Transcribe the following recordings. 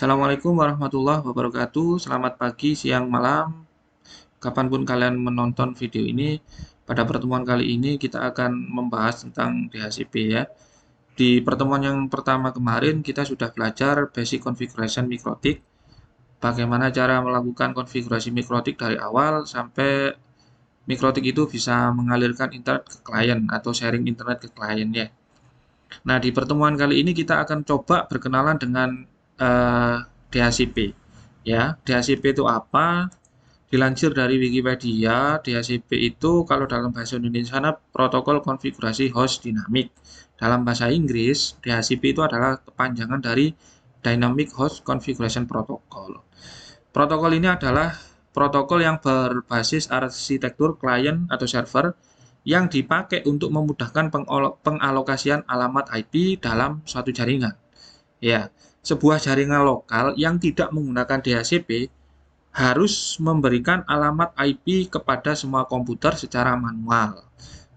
Assalamualaikum warahmatullahi wabarakatuh. Selamat pagi, siang, malam. Kapanpun kalian menonton video ini, pada pertemuan kali ini kita akan membahas tentang DHCP ya. Di pertemuan yang pertama kemarin kita sudah belajar basic configuration mikrotik, bagaimana cara melakukan konfigurasi mikrotik dari awal sampai mikrotik itu bisa mengalirkan internet ke klien atau sharing internet ke klien ya. Nah, di pertemuan kali ini kita akan coba berkenalan dengan DHCP. Ya, DHCP itu apa? Dilansir dari Wikipedia, DHCP itu kalau dalam bahasa Indonesia protokol konfigurasi host dinamik. Dalam bahasa Inggris, DHCP itu adalah kepanjangan dari Dynamic Host Configuration Protocol. Protokol ini adalah protokol yang berbasis arsitektur klien atau server yang dipakai untuk memudahkan pengalokasian alamat IP dalam suatu jaringan. Ya, sebuah jaringan lokal yang tidak menggunakan DHCP harus memberikan alamat IP kepada semua komputer secara manual.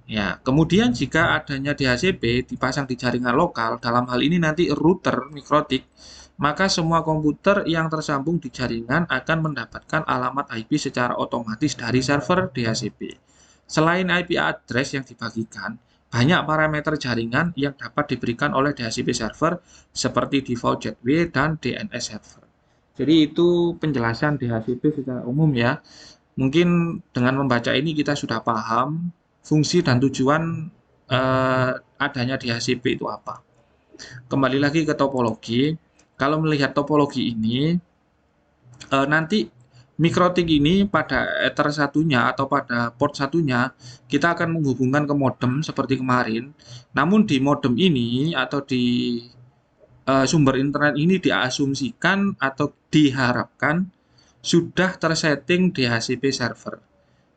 Ya, kemudian jika adanya DHCP dipasang di jaringan lokal, dalam hal ini nanti router mikrotik, maka semua komputer yang tersambung di jaringan akan mendapatkan alamat IP secara otomatis dari server DHCP. Selain IP address yang dibagikan, banyak parameter jaringan yang dapat diberikan oleh DHCP server seperti default gateway dan DNS server. Jadi itu penjelasan DHCP secara umum ya. Mungkin dengan membaca ini kita sudah paham fungsi dan tujuan adanya DHCP itu apa. Kembali lagi ke topologi. Kalau melihat topologi ini, nanti mikrotik ini pada ether satunya atau pada port satunya kita akan menghubungkan ke modem seperti kemarin. Namun di modem ini atau di sumber internet ini diasumsikan atau diharapkan sudah tersetting DHCP server.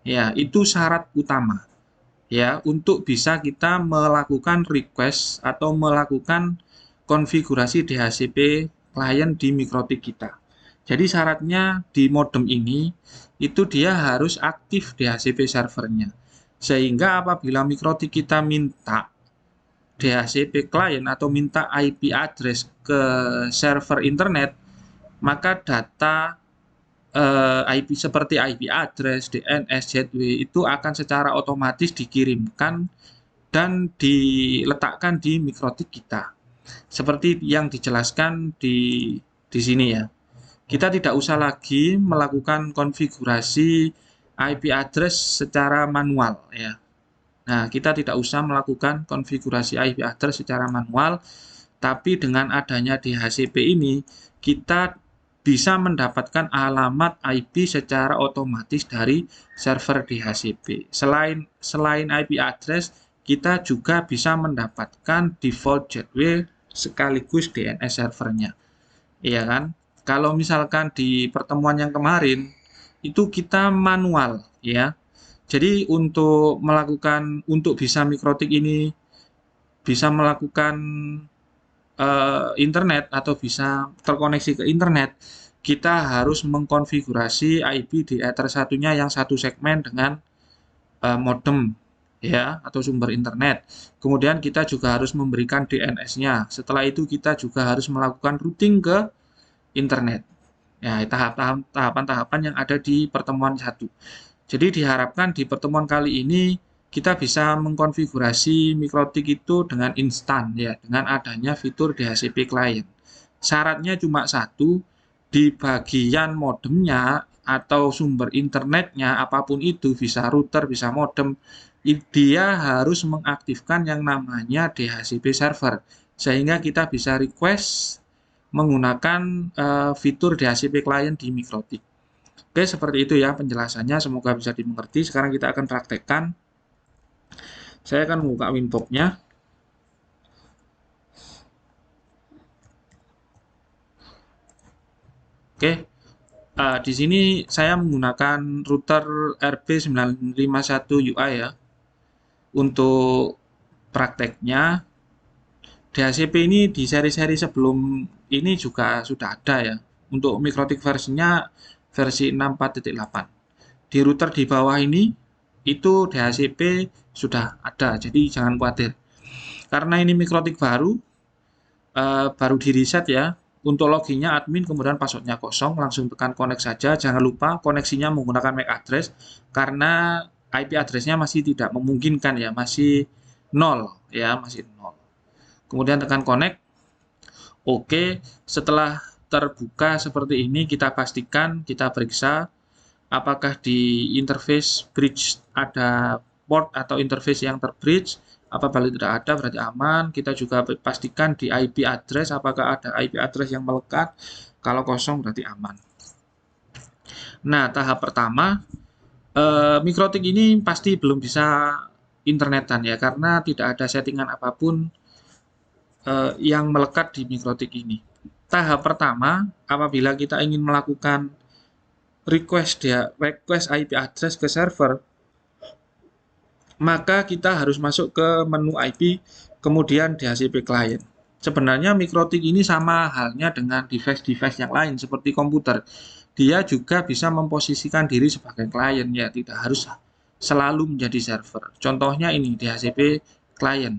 Ya, itu syarat utama ya untuk bisa kita melakukan request atau melakukan konfigurasi DHCP klien di mikrotik kita. Jadi syaratnya di modem ini itu dia harus aktif DHCP servernya. Sehingga apabila mikrotik kita minta DHCP klien atau minta IP address ke server internet, maka data IP seperti IP address, DNS, gateway itu akan secara otomatis dikirimkan dan diletakkan di mikrotik kita. Seperti yang dijelaskan di sini ya. Kita tidak usah lagi melakukan konfigurasi IP address secara manual ya. Nah, kita tidak usah melakukan konfigurasi IP address secara manual, tapi dengan adanya DHCP ini kita bisa mendapatkan alamat IP secara otomatis dari server DHCP. Selain IP address, kita juga bisa mendapatkan default gateway sekaligus DNS servernya. Iya kan? Kalau misalkan di pertemuan yang kemarin itu kita manual ya. Jadi untuk bisa mikrotik ini bisa melakukan internet atau bisa terkoneksi ke internet, kita harus mengkonfigurasi IP di ether satunya yang satu segmen dengan modem ya atau sumber internet. Kemudian kita juga harus memberikan DNS-nya. Setelah itu kita juga harus melakukan routing ke internet. Ya, tahapan-tahapan yang ada di pertemuan satu. Jadi diharapkan di pertemuan kali ini kita bisa mengkonfigurasi mikrotik itu dengan instan ya, dengan adanya fitur DHCP client. Syaratnya cuma satu, di bagian modemnya atau sumber internetnya apapun itu, bisa router, bisa modem, dia harus mengaktifkan yang namanya DHCP server sehingga kita bisa request menggunakan fitur DHCP client di mikrotik. Oke, seperti itu ya penjelasannya. Semoga bisa dimengerti. Sekarang kita akan praktekkan. Saya akan membuka Winbox-nya. Oke, di sini saya menggunakan router RB951UI ya. Untuk prakteknya, DHCP ini di seri-seri sebelum ini juga sudah ada ya. Untuk mikrotik versinya versi 64.8. Di router di bawah ini itu DHCP sudah ada, jadi jangan khawatir. Karena ini mikrotik baru di reset ya. Untuk loginnya admin, kemudian passwordnya kosong, langsung tekan connect saja. Jangan lupa koneksinya menggunakan MAC address karena IP address-nya masih tidak memungkinkan ya, masih nol ya, masih nol. Kemudian tekan connect. Oke, setelah terbuka seperti ini, kita pastikan, kita periksa apakah di interface bridge ada port atau interface yang terbridge. Apabila tidak ada berarti aman. Kita juga pastikan di IP address apakah ada IP address yang melekat. Kalau kosong berarti aman. Nah, tahap pertama, Mikrotik ini pasti belum bisa internetan ya, karena tidak ada settingan apapun yang melekat di Mikrotik ini. Tahap pertama, apabila kita ingin melakukan request IP address ke server, maka kita harus masuk ke menu IP, kemudian DHCP client. Sebenarnya Mikrotik ini sama halnya dengan device-device yang lain seperti komputer. Dia juga bisa memposisikan diri sebagai klien ya, tidak harus selalu menjadi server. Contohnya ini DHCP client.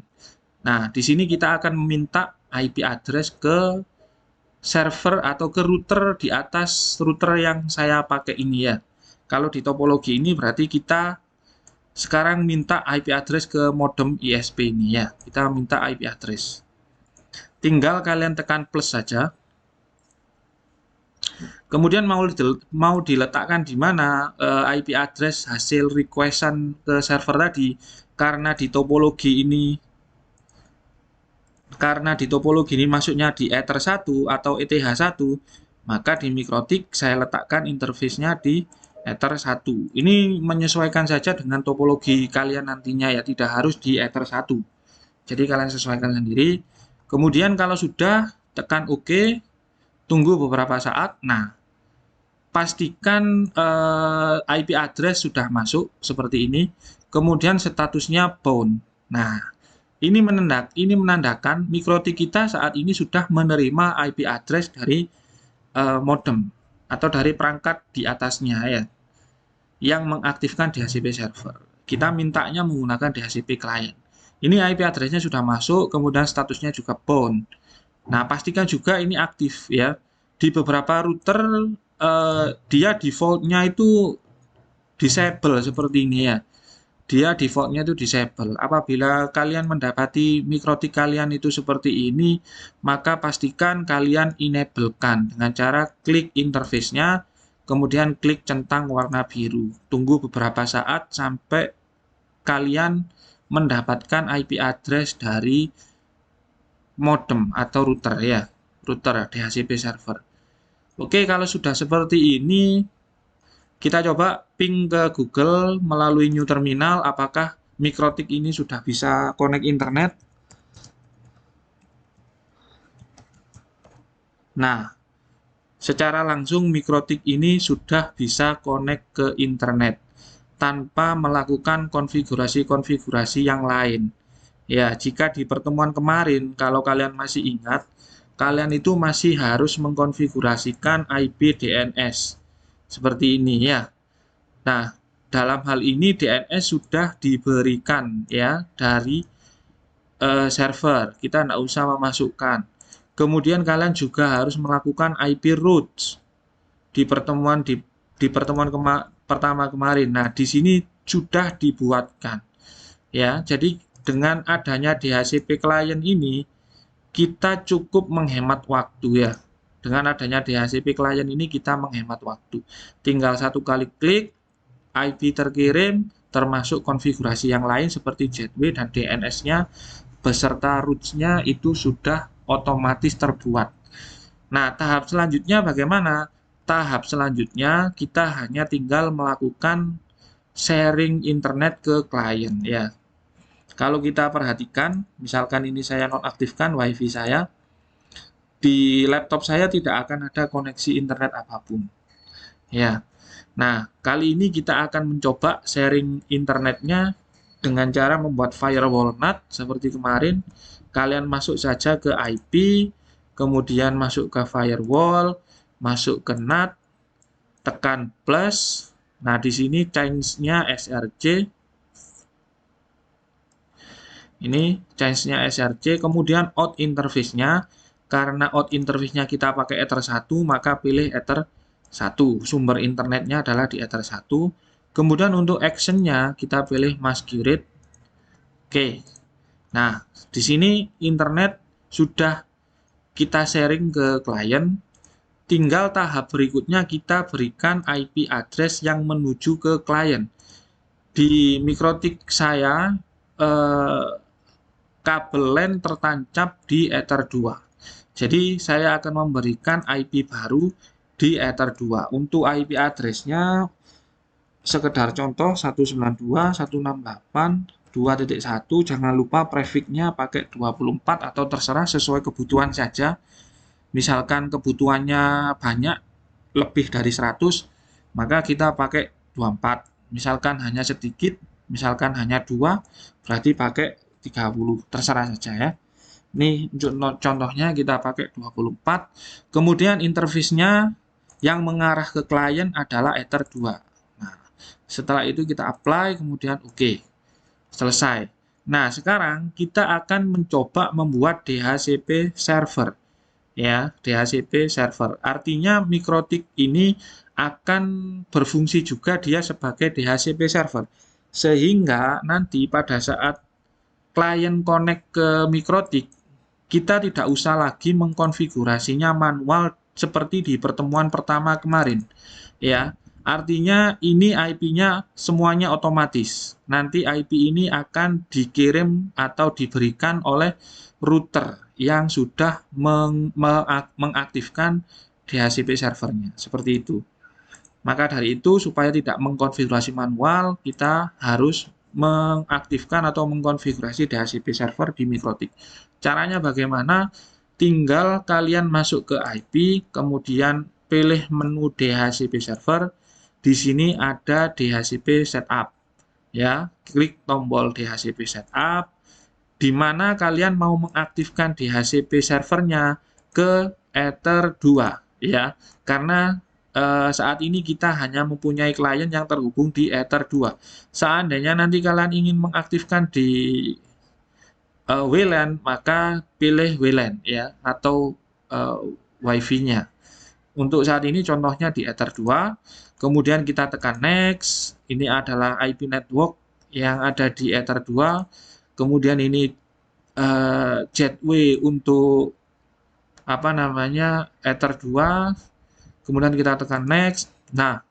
Nah, di sini kita akan meminta IP address ke server atau ke router di atas router yang saya pakai ini ya. Kalau di topologi ini berarti kita sekarang minta IP address ke modem ISP ini ya. Kita minta IP address. Tinggal kalian tekan plus saja. Kemudian mau diletakkan di mana IP address hasil requestan ke server tadi. Karena di topologi ini masuknya di Ether 1 atau ETH1, maka di Mikrotik saya letakkan interface-nya di Ether 1. Ini menyesuaikan saja dengan topologi kalian nantinya ya, tidak harus di Ether 1. Jadi kalian sesuaikan sendiri. Kemudian kalau sudah, tekan OK, tunggu beberapa saat. Nah, pastikan IP address sudah masuk seperti ini. Kemudian statusnya bound. Nah, ini menandakan Mikrotik kita saat ini sudah menerima IP address dari modem atau dari perangkat di atasnya ya, yang mengaktifkan DHCP server. Kita mintanya menggunakan DHCP client. Ini IP address-nya sudah masuk, kemudian statusnya juga bound. Nah, pastikan juga ini aktif ya. Di beberapa router dia default-nya itu disable seperti ini ya. Dia default-nya itu disable. Apabila kalian mendapati Mikrotik kalian itu seperti ini, maka pastikan kalian enable-kan dengan cara klik interface-nya, kemudian klik centang warna biru. Tunggu beberapa saat sampai kalian mendapatkan IP address dari modem atau router ya, router DHCP server. Oke, kalau sudah seperti ini, kita coba ping ke Google melalui new terminal, apakah Mikrotik ini sudah bisa connect internet. Nah, secara langsung Mikrotik ini sudah bisa connect ke internet tanpa melakukan konfigurasi-konfigurasi yang lain. Ya, jika di pertemuan kemarin, kalau kalian masih ingat, kalian itu masih harus mengkonfigurasikan IP DNS. Seperti ini ya. Nah, dalam hal ini DNS sudah diberikan ya dari server. Kita tidak usah memasukkan. Kemudian kalian juga harus melakukan IP routes di pertemuan pertama kemarin. Nah, di sini sudah dibuatkan. Ya, jadi dengan adanya DHCP client ini, kita cukup menghemat waktu ya. Dengan adanya DHCP client ini, kita menghemat waktu. Tinggal satu kali klik, IP terkirim, termasuk konfigurasi yang lain seperti gateway dan DNS-nya, beserta roots-nya itu sudah otomatis terbuat. Nah, tahap selanjutnya bagaimana? Tahap selanjutnya kita hanya tinggal melakukan sharing internet ke klien ya. Kalau kita perhatikan, misalkan ini saya nonaktifkan WiFi saya, di laptop saya tidak akan ada koneksi internet apapun. Ya. Nah, kali ini kita akan mencoba sharing internetnya dengan cara membuat firewall NAT seperti kemarin. Kalian masuk saja ke IP, kemudian masuk ke firewall, masuk ke NAT, tekan plus. Nah, di sini change-nya SRC. Ini change-nya SRC, kemudian out interface-nya. karena out interface-nya kita pakai Ether 1, maka pilih Ether 1. Sumber internetnya adalah di Ether 1. Kemudian untuk action-nya kita pilih masquerade. Oke. Nah, di sini internet sudah kita sharing ke klien. Tinggal tahap berikutnya kita berikan IP address yang menuju ke klien. Di Mikrotik saya, kabel LAN tertancap di Ether 2. Jadi saya akan memberikan IP baru di Ether 2. Untuk IP address-nya sekedar contoh 192.168.2.1, jangan lupa prefix-nya pakai 24 atau terserah sesuai kebutuhan saja. Misalkan kebutuhannya banyak, lebih dari 100, maka kita pakai 24. Misalkan hanya sedikit, misalkan hanya 2, berarti pakai 30. Terserah saja ya. Ini contohnya kita pakai 24. Kemudian interface-nya yang mengarah ke klien adalah Ether 2. Nah, setelah itu kita apply, kemudian oke. Selesai. Nah, sekarang kita akan mencoba membuat DHCP server. Ya, DHCP server. Artinya Mikrotik ini akan berfungsi juga dia sebagai DHCP server. Sehingga nanti pada saat klien connect ke Mikrotik, kita tidak usah lagi mengkonfigurasinya manual seperti di pertemuan pertama kemarin. Ya, artinya ini IP-nya semuanya otomatis. Nanti IP ini akan dikirim atau diberikan oleh router yang sudah mengaktifkan DHCP servernya. Seperti itu. Maka dari itu, supaya tidak mengkonfigurasi manual, kita harus mengaktifkan atau mengkonfigurasi DHCP server di Mikrotik. Caranya bagaimana? Tinggal kalian masuk ke IP, kemudian pilih menu DHCP server. Di sini ada DHCP setup. Ya, klik tombol DHCP setup, di mana kalian mau mengaktifkan DHCP servernya ke Ether 2. Ya, karena saat ini kita hanya mempunyai klien yang terhubung di Ether 2. Seandainya nanti kalian ingin mengaktifkan di WLAN, maka pilih WLAN ya, atau Wi-Fi-nya. Untuk saat ini contohnya di Ether 2. Kemudian kita tekan next. Ini adalah IP network yang ada di Ether 2. Kemudian ini gateway untuk apa namanya Ether 2. Kemudian kita tekan next. Nah,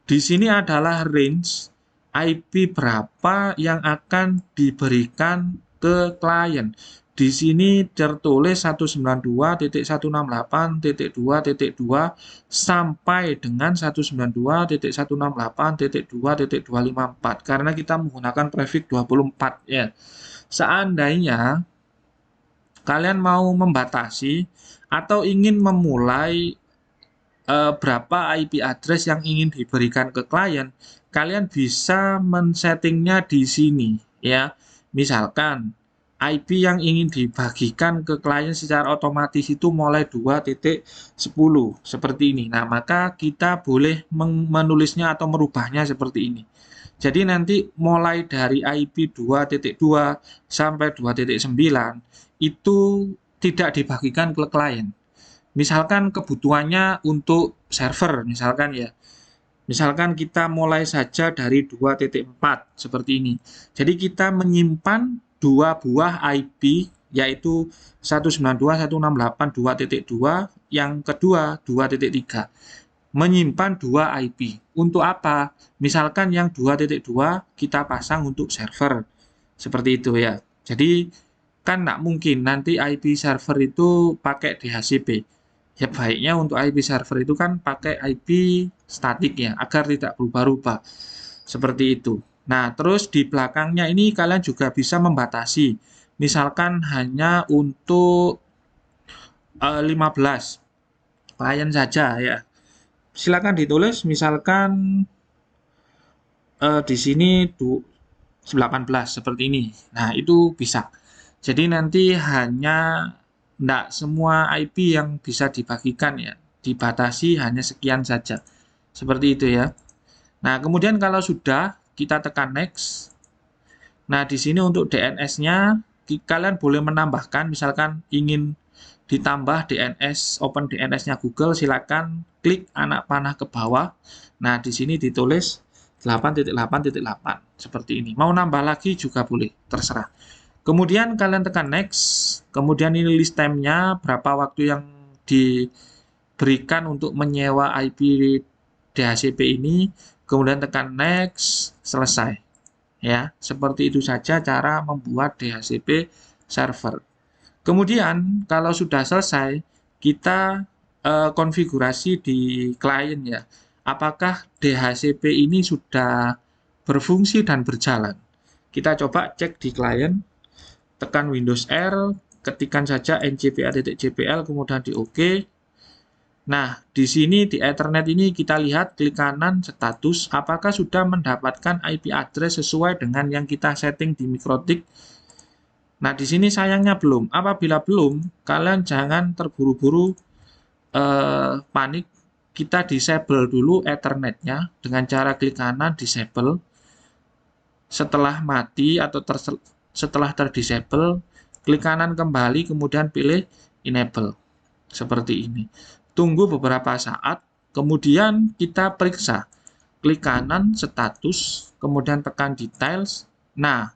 di sini adalah range IP berapa yang akan diberikan ke klien. Di sini tertulis 192.168.2.2 sampai dengan 192.168.2.254 karena kita menggunakan prefix 24 ya. Seandainya kalian mau membatasi atau ingin memulai berapa IP address yang ingin diberikan ke klien, kalian bisa men-settingnya di sini ya. Misalkan IP yang ingin dibagikan ke klien secara otomatis itu mulai 2.10 seperti ini. Nah, maka kita boleh menulisnya atau merubahnya seperti ini. Jadi nanti mulai dari IP 2.2 sampai 2.9 itu tidak dibagikan ke klien. Misalkan kebutuhannya untuk server, misalkan ya. Misalkan kita mulai saja dari 2.4 seperti ini. Jadi kita menyimpan dua buah IP, yaitu 192.168.2.2, yang kedua 2.3. Menyimpan dua IP. Untuk apa? Misalkan yang 2.2 kita pasang untuk server. Seperti itu ya. Jadi kan nggak mungkin nanti IP server itu pakai DHCP. Ya baiknya untuk IP server itu kan pakai IP statik ya, agar tidak berubah-ubah. Seperti itu. Nah, terus di belakangnya ini kalian juga bisa membatasi. Misalkan hanya untuk 15 klien saja ya. Silakan ditulis misalkan di sini 18 seperti ini. Nah, itu bisa. Jadi nanti hanya enggak semua IP yang bisa dibagikan ya, dibatasi hanya sekian saja. Seperti itu ya. Nah, kemudian kalau sudah kita tekan next. Nah, di sini untuk DNS-nya kalian boleh menambahkan misalkan ingin ditambah DNS, open DNS-nya Google, silakan klik anak panah ke bawah. Nah, di sini ditulis 8.8.8 seperti ini. Mau nambah lagi juga boleh, terserah. Kemudian kalian tekan next, kemudian ini list time-nya, berapa waktu yang diberikan untuk menyewa IP DHCP ini, kemudian tekan next, selesai. Ya, seperti itu saja cara membuat DHCP server. Kemudian kalau sudah selesai, kita konfigurasi di klien ya. Apakah DHCP ini sudah berfungsi dan berjalan? Kita coba cek di klien, tekan Windows R, ketikkan saja ncpa.jpl, kemudian di OK. Nah, di sini di Ethernet ini kita lihat klik kanan status, apakah sudah mendapatkan IP address sesuai dengan yang kita setting di MikroTik. Nah, di sini sayangnya belum. Apabila belum, kalian jangan terburu-buru panik. Kita disable dulu Ethernetnya dengan cara klik kanan disable. Setelah mati atau setelah terdisable, klik kanan kembali, kemudian pilih enable. Seperti ini. Tunggu beberapa saat, kemudian kita periksa. Klik kanan status, kemudian tekan details. Nah,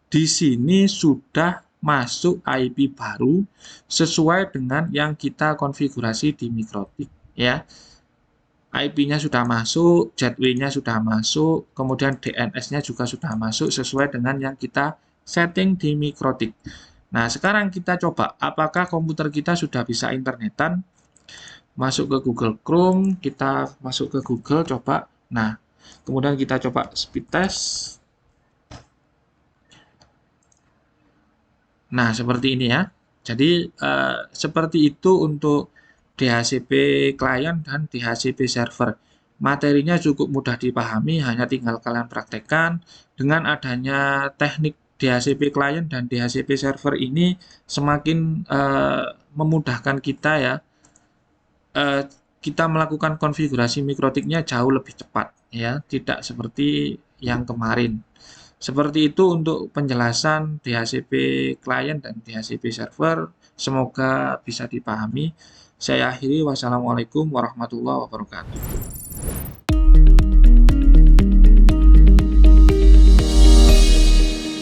di sini sudah masuk IP baru sesuai dengan yang kita konfigurasi di MikroTik ya. IP-nya sudah masuk, gateway-nya sudah masuk, kemudian DNS-nya juga sudah masuk sesuai dengan yang kita setting di MikroTik. Nah, sekarang kita coba apakah komputer kita sudah bisa internetan. Masuk ke Google Chrome, kita masuk ke Google coba. Nah, kemudian kita coba speed test. Nah, seperti ini ya. Jadi, seperti itu untuk DHCP client dan DHCP server. Materinya cukup mudah dipahami, hanya tinggal kalian praktekkan. Dengan adanya teknik DHCP client dan DHCP server ini semakin memudahkan kita ya. Kita melakukan konfigurasi MikroTiknya jauh lebih cepat ya, tidak seperti yang kemarin. Seperti itu untuk penjelasan DHCP client dan DHCP server. Semoga bisa dipahami. Saya akhiri. Wassalamualaikum warahmatullahi wabarakatuh.